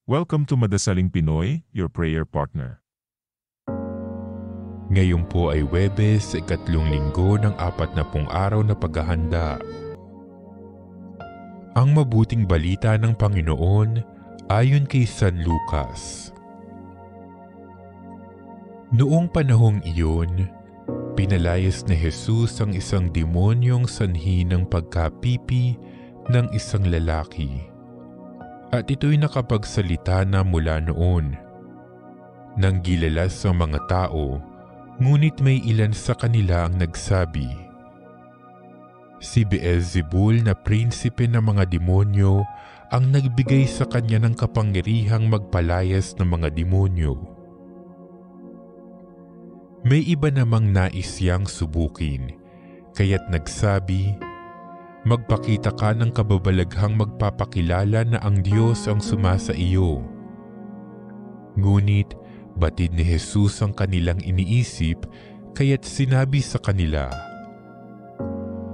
Welcome to Madasaling Pinoy, your prayer partner. Ngayon po ay Huwebes, ikatlong linggo ng 40 araw na paghahanda. Ang mabuting balita ng Panginoon ayon kay San Lucas. Noong panahong iyon, pinalayas ni Jesus ang isang demonyong sanhi ng pagkapipi ng isang lalaki. At ito'y nakapagsalita na mula noon. Nang gilalas sa mga tao, ngunit may ilan sa kanila ang nagsabi, "Si Beelzebul na prinsipe ng mga demonyo ang nagbigay sa kanya ng kapangyarihang magpalayas ng mga demonyo." May iba namang nais siyang subukin, kaya't nagsabi, "Magpakita ka ng kababalaghang magpapakilala na ang Diyos ang sumasa iyo." Ngunit batid ni Jesus ang kanilang iniisip, kaya't sinabi sa kanila,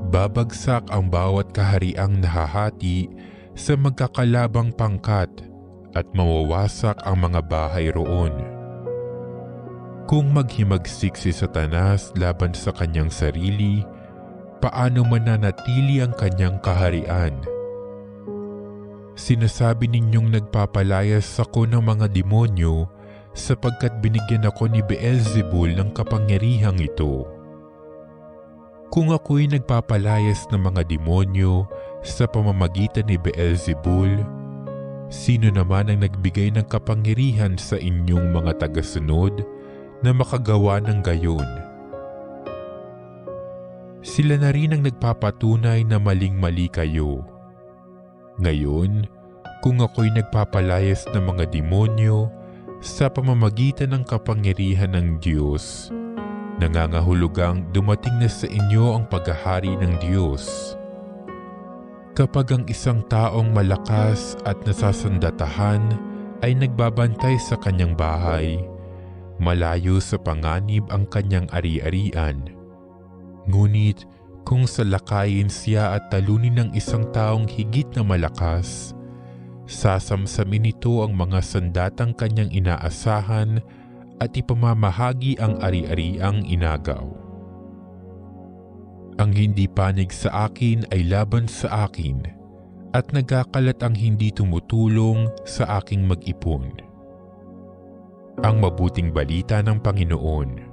"Babagsak ang bawat kahariang nahahati sa magkakalabang pangkat at mawawasak ang mga bahay roon. Kung maghimagsik si Satanas laban sa kanyang sarili, paano mananatili ang kanyang kaharian? Sinasabi ninyong nagpapalayas ako ng mga demonyo sapagkat binigyan ako ni Beelzebul ng kapangyarihang ito. Kung ako'y nagpapalayas ng mga demonyo sa pamamagitan ni Beelzebul, sino naman ang nagbigay ng kapangyarihan sa inyong mga tagasunod na makagawa ng gayon? Sila na rin ang nagpapatunay na maling-mali kayo. Ngayon, kung ako'y nagpapalayas ng mga demonyo sa pamamagitan ng kapangyarihan ng Diyos, nangangahulugang dumating na sa inyo ang paghahari ng Diyos. Kapag ang isang taong malakas at nasasandatahan ay nagbabantay sa kanyang bahay, malayo sa panganib ang kanyang ari-arian. Ngunit kung salakayin siya at talunin ng isang taong higit na malakas, sasamsamin nito ang mga sandatang kanyang inaasahan at ipamamahagi ang ari-ariang inagaw. Ang hindi panig sa akin ay laban sa akin, at nagkakalat ang hindi tumutulong sa aking mag-ipon. Ang mabuting balita ng Panginoon.